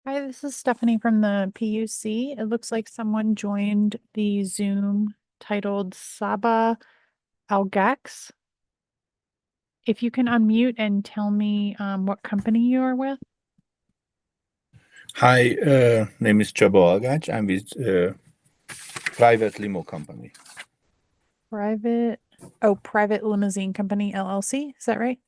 Hi, this is Stephanie from the PUC. It looks like someone joined the Zoom titled Saba Algax. If you can unmute and tell me what company you are with. Hi, name is Csaba Algács. I'm with private limo company. Private Limousine Company, LLC. Is that right?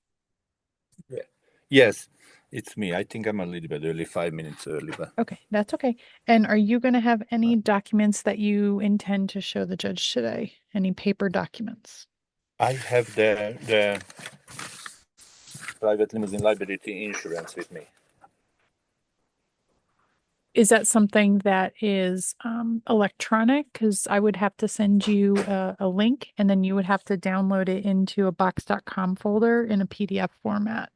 Yeah. Yes, it's me. I think I'm a little bit early, 5 minutes early, but Okay, that's okay. And are you going to have any documents that you intend to show the judge today? Any paper documents? I have the private limousine liability insurance with me. Is that something that is electronic? Because I would have to send you a link and then you would have to download it into a box.com folder in a PDF format.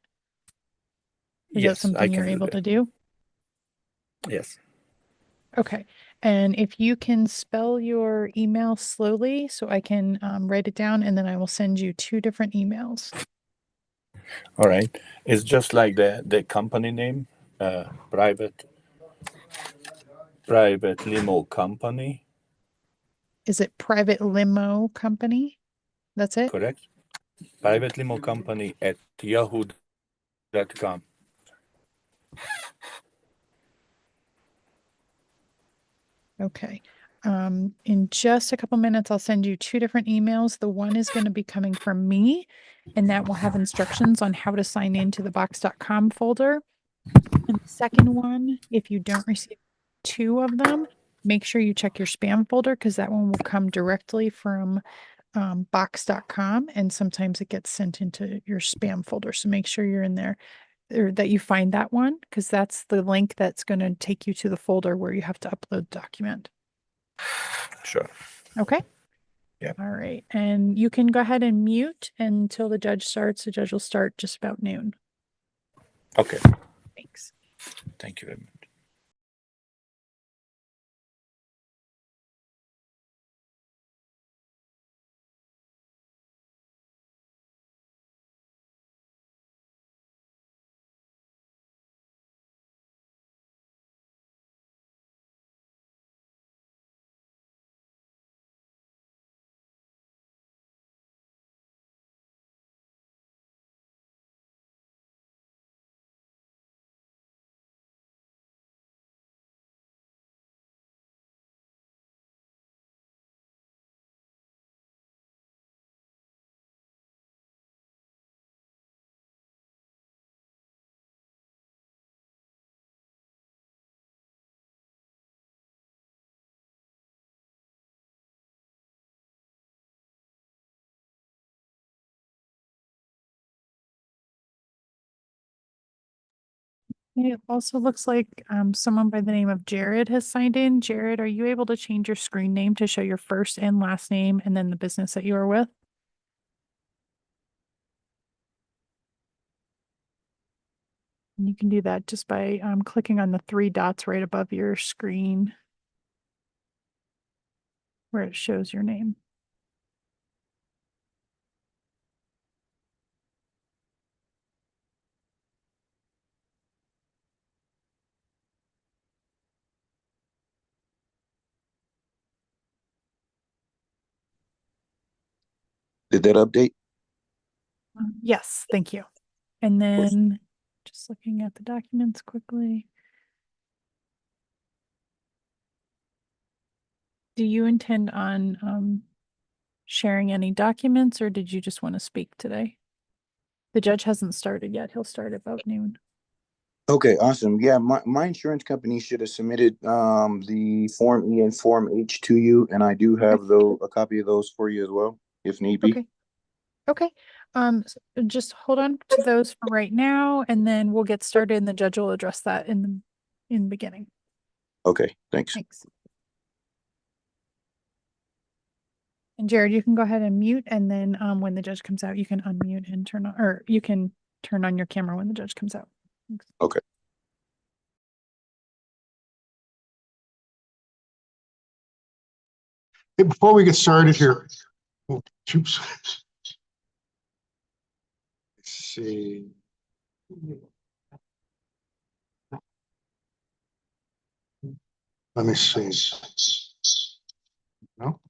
Is that Yes, I something can you're do able that. to do? Yes. Okay. And if you can spell your email slowly so I can write it down, and then I will send you two different emails. All right. It's just like the company name, private limo company, Is it Private Limo Company? That's it? correct? Private limo company at yahoo.com. Okay. In just a couple minutes, I'll send you two different emails. The one is going to be coming from me, and that will have instructions on how to sign into the box.com folder. And the second one, if you don't receive two of them, make sure you check your spam folder because that one will come directly from box.com, and sometimes it gets sent into your spam folder. So make sure you're in there or that you find that one because that's the link that's going to take you to the folder where you have to upload the document. Sure. Okay. Yeah. All right. And you can go ahead and mute until the judge starts. The judge will start just about noon. Okay. Thanks. Thank you very much. It also looks like someone by the name of Jared has signed in. Jared, are you able to change your screen name to show your first and last name and then the business that you are with? And you can do that just by clicking on the three dots right above your screen where it shows your name. Did that update? Yes, thank you. And then just looking at the documents quickly. Do you intend on sharing any documents or did you just want to speak today? The judge hasn't started yet. He'll start about noon. Okay, awesome. Yeah, my insurance company should have submitted the Form E and Form H to you, and I do have a copy of those for you as well, if need be. Okay. Okay. Just hold on to those for right now, and then we'll get started and the judge will address that in the beginning. Okay, thanks. Thanks. And Jared, you can go ahead and mute, and then when the judge comes out, you can unmute and turn on, or you can turn on your camera when the judge comes out. Thanks. Okay. Hey, before we get started here, oops. Let's see. Let me see. No?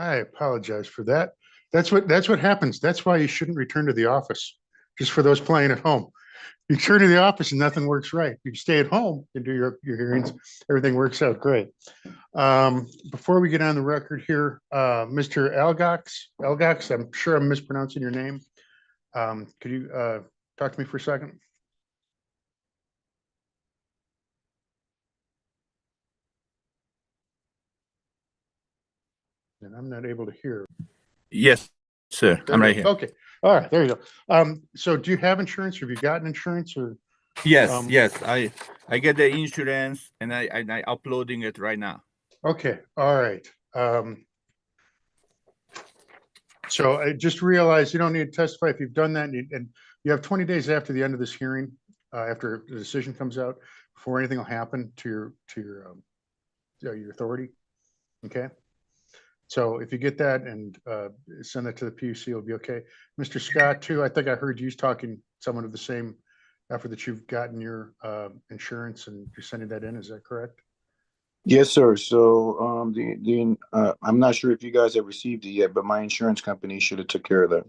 I apologize for that. That's what happens. That's why you shouldn't return to the office. Just for those playing at home. You return to the office and nothing works right. You stay at home and do your hearings, everything works out great. Before we get on the record here, Mr. Elgox, I'm sure I'm mispronouncing your name. Could you talk to me for a second? And I'm not able to hear. Yes, sir. I'm right here. Okay. All right. There you go. So do you have insurance? Have you gotten insurance or? Yes, yes. I get the insurance and I uploading it right now. Okay. All right. So I just realized you don't need to testify if you've done that, and you have 20 days after the end of this hearing, after the decision comes out, before anything will happen to your authority. Okay. So if you get that and send that to the PUC, it'll be okay. Mr. Scott, too, I think I heard you talking someone of the same effort that you've gotten your insurance and you're sending that in. Is that correct? Yes, sir. So I'm not sure if you guys have received it yet, but my insurance company should have took care of that.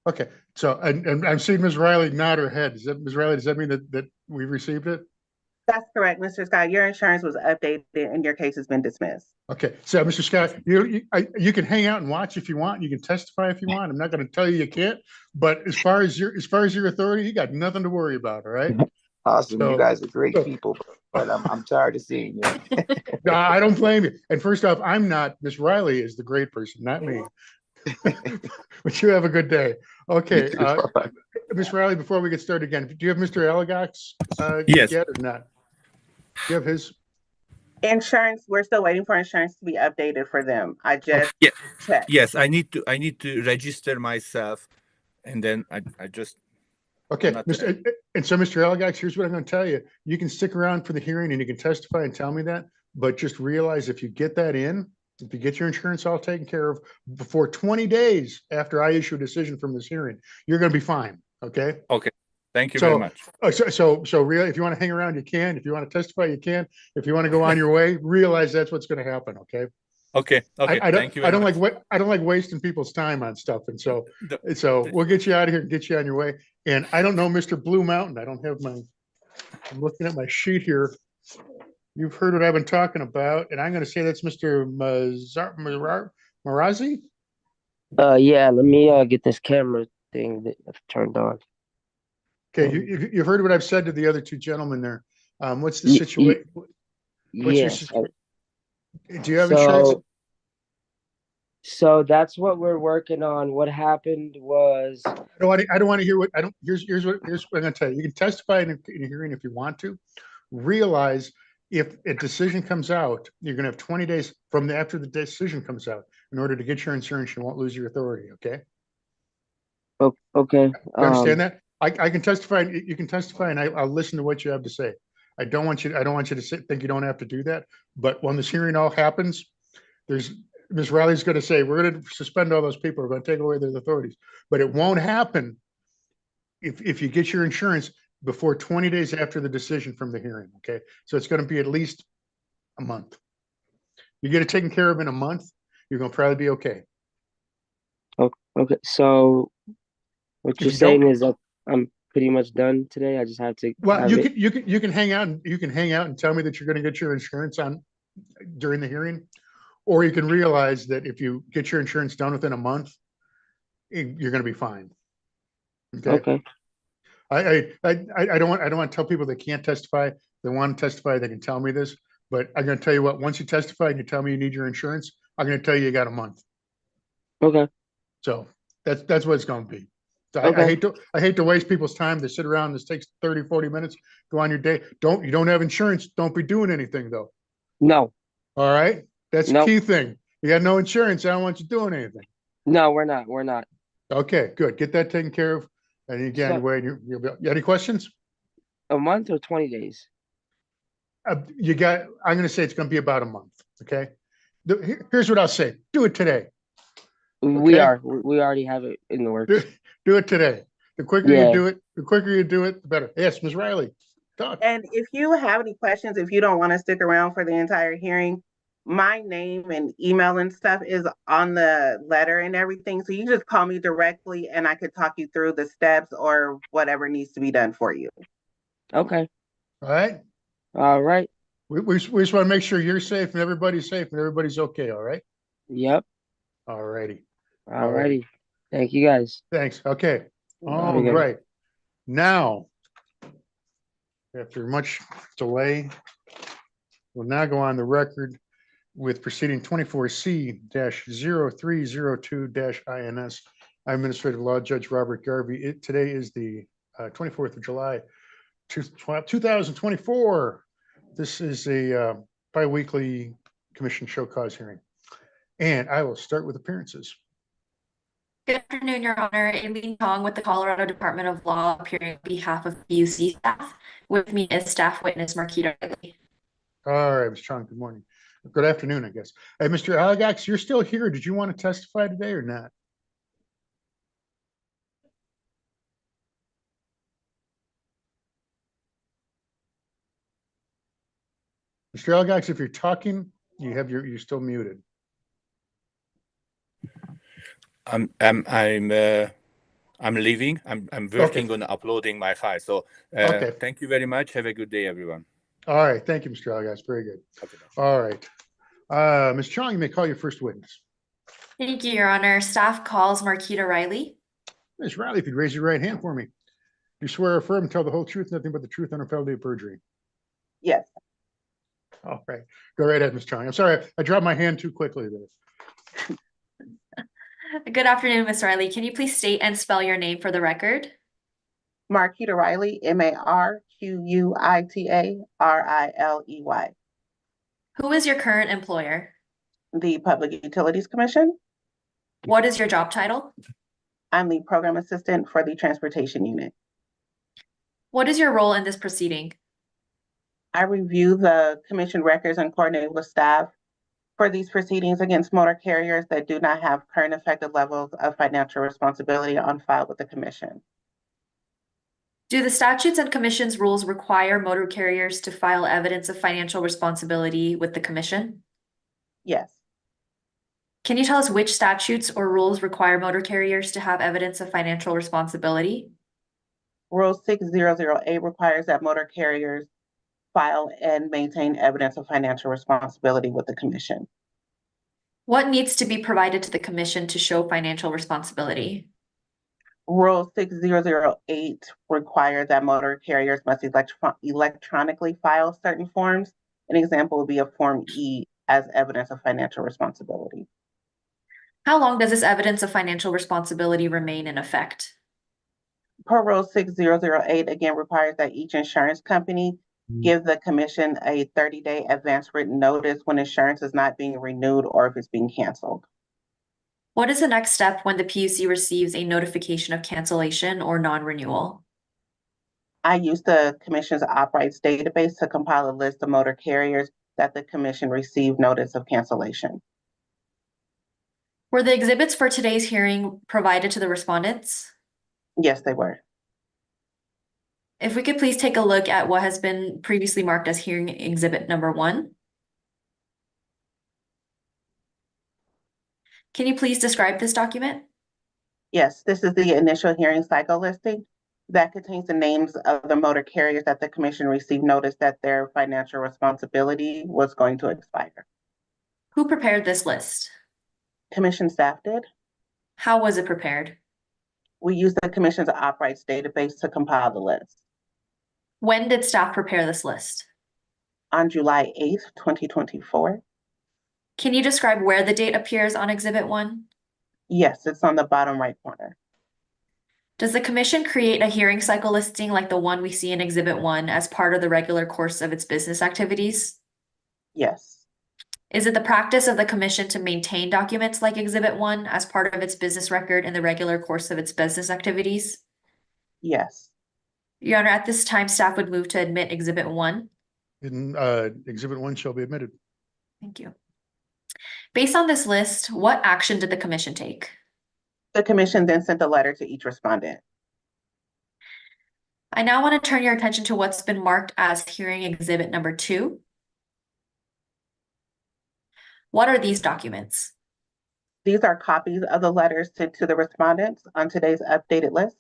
Okay. So and I'm seeing Ms. Riley nod her head. Ms. Riley, does that mean that we've received it? That's correct, Mr. Scott. Your insurance was updated and your case has been dismissed. Okay, so Mr. Scott, you can hang out and watch if you want. You can testify if you want. I'm not going to tell you can't. But as far as your authority, you got nothing to worry about. All right. Awesome. So, you guys are great people, but I'm tired of seeing you. I don't blame you. And first off, I'm not. Miss Riley is the great person, not me. But you have a good day. Okay, Miss Riley. Before we get started again, do you have Mr. Elgox Yes. yet or not? Do you have his? Insurance, we're still waiting for insurance to be updated for them. I just checked. Yes, I need to register myself, and then I just. Okay, and so Mr. Elgox, here's what I'm going to tell you. You can stick around for the hearing and you can testify and tell me that, but just realize if you get that in, if you get your insurance all taken care of before 20 days after I issue a decision from this hearing, you're going to be fine. Okay. Okay. Thank you very much. So really, if you want to hang around, you can. If you want to testify, you can. If you want to go on your way, realize that's what's going to happen. Okay. Okay. Thank you. I don't like wasting people's time on stuff, and so we'll get you out of here and get you on your way. And I don't know, Mr. Blue Mountain. I don't have I'm looking at my sheet here. You've heard what I've been talking about, and I'm going to say that's Mr. Marazi. Yeah, let me get this camera thing that I've turned on. Okay, you've heard what I've said to the other two gentlemen there. What's the Y- y- situation? What's your Yes. situation? Do you have insurance? So that's what we're working on. What happened was, I don't want to hear what I don't. Here's what I'm going to tell you. You can testify in a hearing if you want to. Realize if a decision comes out, you're going to have 20 days from after the decision comes out in order to get your insurance. You won't lose your authority. Okay. okay. You understand that? I can testify. You can testify, and I'll listen to what you have to say. I don't want you to think you don't have to do that. But when this hearing all happens, Ms. Riley's going to say, we're going to suspend all those people. We're going to take away their authorities. But it won't happen if you get your insurance before 20 days after the decision from the hearing. Okay. So it's going to be at least a month. You get it taken care of in a month, you're going to probably be okay. Okay. So what If you're you saying don't, is that I'm pretty much done today. I just have to well, have it. you can hang out and tell me that you're going to get your insurance on during the hearing, or you can realize that if you get your insurance done within a month, you're going to be fine. Okay. I don't want to tell people they can't testify. They want to testify, they can tell me this, but I'm going to tell you what, once you testify and you tell me you need your insurance, I'm going to tell you got a month. Okay. So that's what it's going to be. So Okay. I hate to waste people's time. They sit around. This takes 30, 40 minutes. Go on your day. You don't have insurance. Don't be doing anything though. No. All right. That's the Nope. key thing. You got no insurance. I don't want you doing anything. No, we're not. We're not. Okay, good. Get that taken care of. And again, So- you'll be, any questions? A month or 20 days? I'm going to say it's going to be about a month. Okay. Here's what I'll say. Do it today. We Okay? we already have it in the works. Do it today. The quicker Yeah. you do it, the better. Yes, Ms. Riley. Talk. And if you have any questions, if you don't want to stick around for the entire hearing, my name and email and stuff is on the letter and everything. So you just call me directly and I could talk you through the steps or whatever needs to be done for you. Okay. All right. All right. We just want to make sure you're safe and everybody's safe and everybody's okay. All right. Yep. All righty. All righty. Thank you guys. Thanks. Okay. All Okay. right. Now, after much delay, we'll now go on the record with proceeding 24C-0302-INS. Administrative Law Judge Robert Garvey. Today is the 24th of July, 2024. This is a bi-weekly commission show cause hearing. And I will start with appearances. Good afternoon, Your Honor. Aileen Tong with the Colorado Department of Law, appearing on behalf of PUC staff. With me is staff witness Marquita Riley. All right, Ms. Chong, good morning. Good afternoon, I guess. Hey, Mr. Algax, you're still here. Did you want to testify today or not? Mr. Algax, if you're talking, you're still muted. I'm leaving. I'm working on uploading my file. So Okay. Thank you very much. Have a good day, everyone. All right. Thank you, Mr. Algax. Very good. Okay. All right. Ms. Chong, you may call your first witness. Thank you, Your Honor. Staff calls Marquita Riley. Ms. Riley, if you'd raise your right hand for me. You swear or affirm and tell the whole truth, nothing but the truth under penalty of perjury. Yes. All right. Go right ahead, Ms. Chong. I'm sorry, I dropped my hand too quickly there. Good afternoon, Ms. Riley. Can you please state and spell your name for the record? Marquita Riley, MARQUITA RILEY. Who is your current employer? The Public Utilities Commission. What is your job title? I'm the program assistant for the transportation unit. What is your role in this proceeding? I review the commission records and coordinate with staff for these proceedings against motor carriers that do not have current effective levels of financial responsibility on file with the commission. Do the statutes and commission's rules require motor carriers to file evidence of financial responsibility with the commission? Yes. Can you tell us which statutes or rules require motor carriers to have evidence of financial responsibility? Rule 600A requires that motor carriers file and maintain evidence of financial responsibility with the commission. What needs to be provided to the commission to show financial responsibility? Rule 6008 requires that motor carriers must electronically file certain forms. An example would be a Form E as evidence of financial responsibility. How long does this evidence of financial responsibility remain in effect? Per Rule 6008 again requires that each insurance company give the commission a 30-day advance written notice when insurance is not being renewed or if it's being canceled. What is the next step when the PUC receives a notification of cancellation or non-renewal? I use the commission's OpRights database to compile a list of motor carriers that the commission received notice of cancellation. Were the exhibits for today's hearing provided to the respondents? Yes, they were. If we could please take a look at what has been previously marked as hearing exhibit number 1. Can you please describe this document? Yes, this is the initial hearing cycle listing that contains the names of the motor carriers that the commission received notice that their financial responsibility was going to expire. Who prepared this list? Commission staff did. How was it prepared? We used the commission's OpRights database to compile the list. When did staff prepare this list? On July 8th, 2024. Can you describe where the date appears on exhibit 1? Yes, it's on the bottom right corner. Does the commission create a hearing cycle listing like the one we see in exhibit 1 as part of the regular course of its business activities? Yes. Is it the practice of the commission to maintain documents like exhibit 1 as part of its business record in the regular course of its business activities? Yes. Your Honor, at this time, staff would move to admit exhibit 1. Exhibit 1 shall be admitted. Thank you. Based on this list, what action did the commission take? The commission then sent a letter to each respondent. I now want to turn your attention to what's been marked as hearing exhibit number 2. What are these documents? These are copies of the letters sent to the respondents on today's updated list.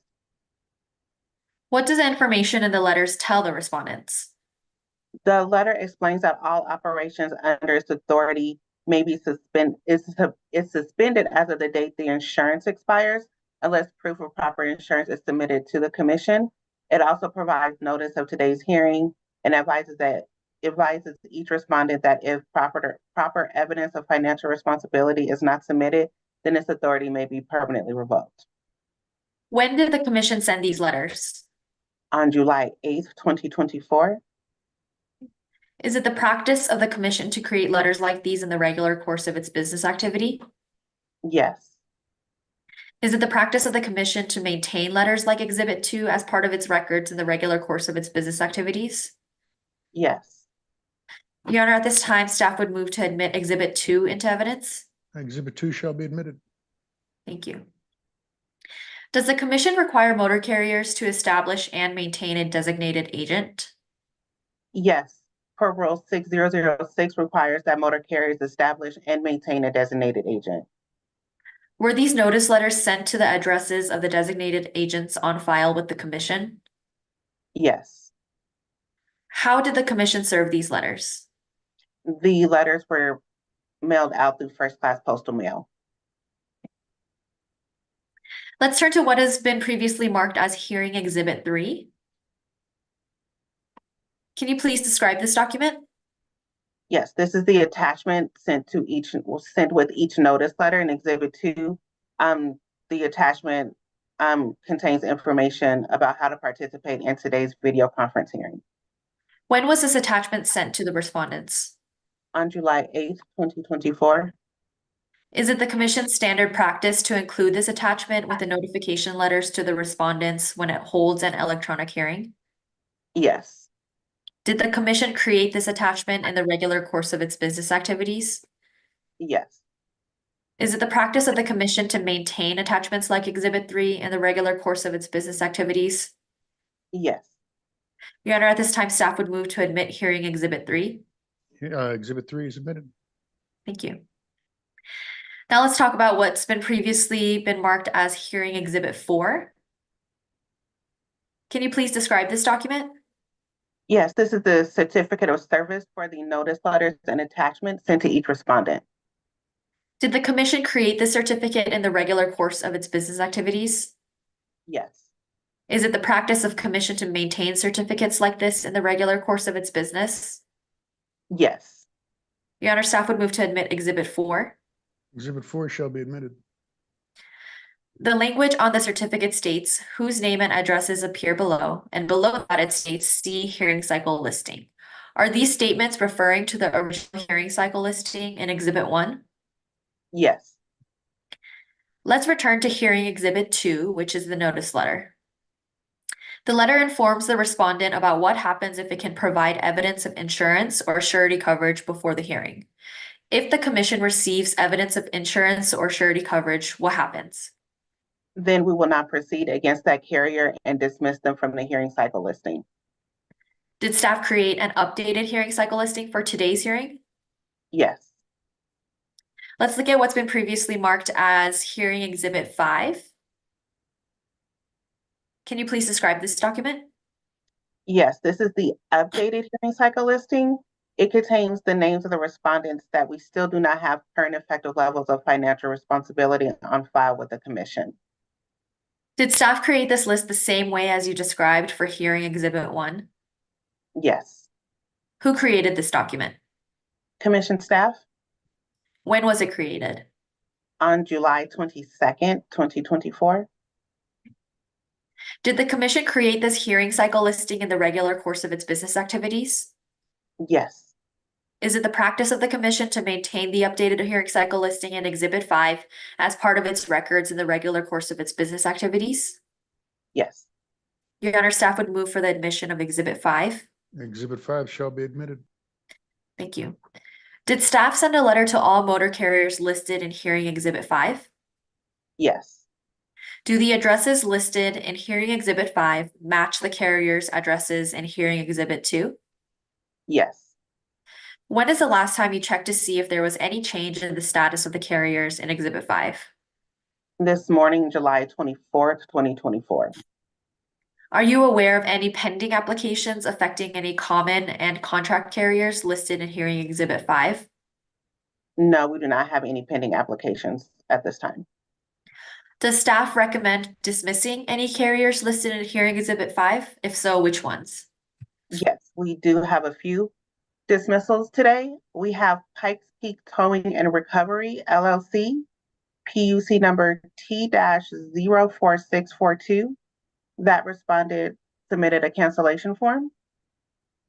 What does the information in the letters tell the respondents? The letter explains that all operations under its authority may be suspended as of the date the insurance expires, unless proof of proper insurance is submitted to the commission. It also provides notice of today's hearing and advises each respondent that if proper evidence of financial responsibility is not submitted, then its authority may be permanently revoked. When did the commission send these letters? On July 8th, 2024. Is it the practice of the commission to create letters like these in the regular course of its business activity? Yes. Is it the practice of the commission to maintain letters like exhibit 2 as part of its records in the regular course of its business activities? Yes. Your Honor, at this time, staff would move to admit exhibit 2 into evidence. Exhibit 2 shall be admitted. Thank you. Does the commission require motor carriers to establish and maintain a designated agent? Yes. Per Rule 6006 requires that motor carriers establish and maintain a designated agent. Were these notice letters sent to the addresses of the designated agents on file with the commission? Yes. How did the commission serve these letters? The letters were mailed out through first-class postal mail. Let's turn to what has been previously marked as hearing exhibit 3. Can you please describe this document? Yes, this is the attachment sent with each notice letter in exhibit 2. The attachment contains information about how to participate in today's video conference hearing. When was this attachment sent to the respondents? On July 8th, 2024. Is it the commission's standard practice to include this attachment with the notification letters to the respondents when it holds an electronic hearing? Yes. Did the commission create this attachment in the regular course of its business activities? Yes. Is it the practice of the commission to maintain attachments like exhibit 3 in the regular course of its business activities? Yes. Your Honor, at this time, staff would move to admit hearing exhibit 3. Exhibit 3 is admitted. Thank you. Now let's talk about what's been previously been marked as hearing exhibit 4. Can you please describe this document? Yes, this is the certificate of service for the notice letters and attachments sent to each respondent. Did the commission create this certificate in the regular course of its business activities? Yes. Is it the practice of commission to maintain certificates like this in the regular course of its business? Yes. Your Honor, staff would move to admit Exhibit 4. Exhibit 4 shall be admitted. The language on the certificate states whose name and addresses appear below, and below that it states see hearing cycle listing. Are these statements referring to the original hearing cycle listing in Exhibit 1? Yes. Let's return to hearing Exhibit 2, which is the notice letter. The letter informs the respondent about what happens if it can provide evidence of insurance or surety coverage before the hearing. If the commission receives evidence of insurance or surety coverage, what happens? Then we will not proceed against that carrier and dismiss them from the hearing cycle listing. Did staff create an updated hearing cycle listing for today's hearing? Yes. Let's look at what's been previously marked as hearing Exhibit 5. Can you please describe this document? Yes, this is the updated hearing cycle listing. It contains the names of the respondents that we still do not have current effective levels of financial responsibility on file with the commission. Did staff create this list the same way as you described for hearing Exhibit 1? Yes. Who created this document? Commission staff When was it created? on July 22nd, 2024. Did the commission create this hearing cycle listing in the regular course of its business activities? Yes. Is it the practice of the commission to maintain the updated hearing cycle listing in Exhibit 5 as part of its records in the regular course of its business activities? Yes. Your Honor, staff would move for the admission of Exhibit 5. Exhibit 5 shall be admitted. Thank you. Did staff send a letter to all motor carriers listed in hearing Exhibit 5? Yes. Do the addresses listed in hearing Exhibit 5 match the carrier's addresses in hearing Exhibit 2? Yes. When is the last time you checked to see if there was any change in the status of the carriers in Exhibit 5? This morning, July 24th, 2024. Are you aware of any pending applications affecting any common and contract carriers listed in hearing Exhibit 5? No, we do not have any pending applications at this time. Does staff recommend dismissing any carriers listed in hearing Exhibit 5? If so, which ones? Yes, we do have a few dismissals today. We have Pikes Peak Towing and Recovery, LLC, PUC number T-04642. That responded, submitted a cancellation form.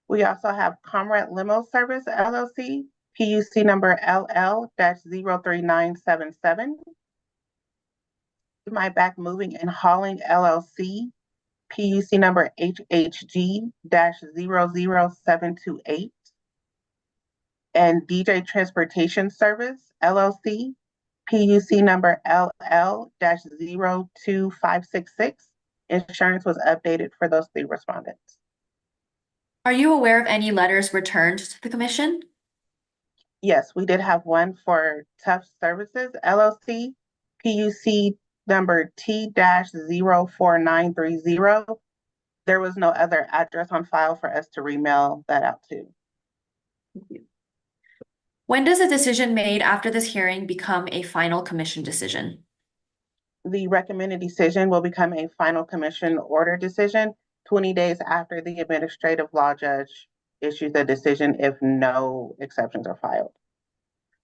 We also have Comrade Limo Service, LLC, PUC number LL-03977. My Back Moving and Hauling, LLC, PUC number HHG-00728. And DJ Transportation Service, LLC, PUC number LL-02566. Insurance was updated for those 3 respondents. Are you aware of any letters returned to the commission? Yes, we did have one for Tough Services, LLC, PUC number T-04930. There was no other address on file for us to remail that out to. When does a decision made after this hearing become a final commission decision? The recommended decision will become a final commission order decision 20 days after the administrative law judge issues the decision if no exceptions are filed.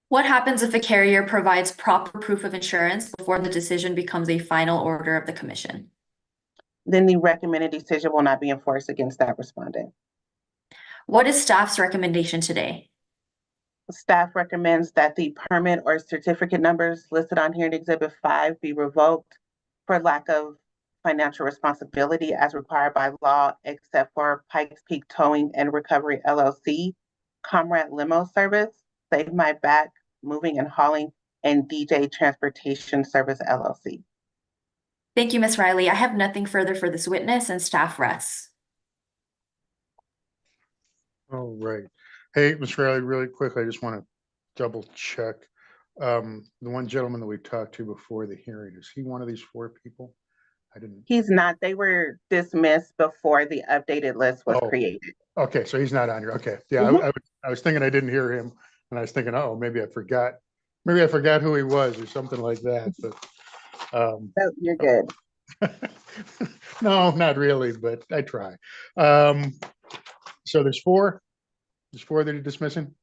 What happens if a carrier provides proper proof of insurance before the decision becomes a final order of the commission? Then the recommended decision will not be enforced against that respondent. What is staff's recommendation today? Staff recommends that the permit or certificate numbers listed on here in Exhibit 5 be revoked for lack of financial responsibility as required by law, except for Pikes Peak Towing and Recovery, LLC, Comrade Limo Service, Save My Back Moving and Hauling, and DJ Transportation Service, LLC. Thank you, Ms. Riley. I have nothing further for this witness, and staff rests. All right. Hey, Ms. Riley, really quick, I just want to double check. The one gentleman that we talked to before the hearing, is he one of these 4 people? I didn't. He's not. They were dismissed before the updated list was created. Okay, so he's not on here. Okay. Yeah, I was thinking I didn't hear him, and I was thinking, oh, maybe I forgot. Maybe I forgot who he was or something like that. But Oh, you're good. No, not really, but I try. So there's four that you're dismissing?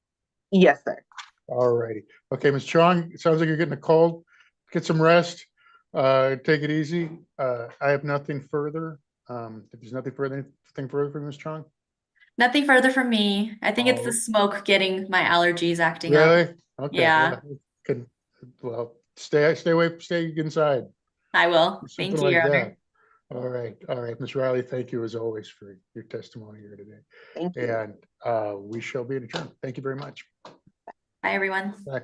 Yes, sir. All righty. Okay, Ms. Chong, it sounds like you're getting a cold. Get some rest. Take it easy. I have nothing further. If there's anything further from Ms. Chong? Nothing further from me. I think it's the Oh. smoke getting my allergies acting up. Really? Okay. Yeah. Well, stay away, stay inside. I will. Something Thank you, like Your Honor. that. All right, Ms. Riley, thank you as always for your testimony here today. Thank you. And we shall be adjourned. Thank you very much. Bye, everyone. Bye.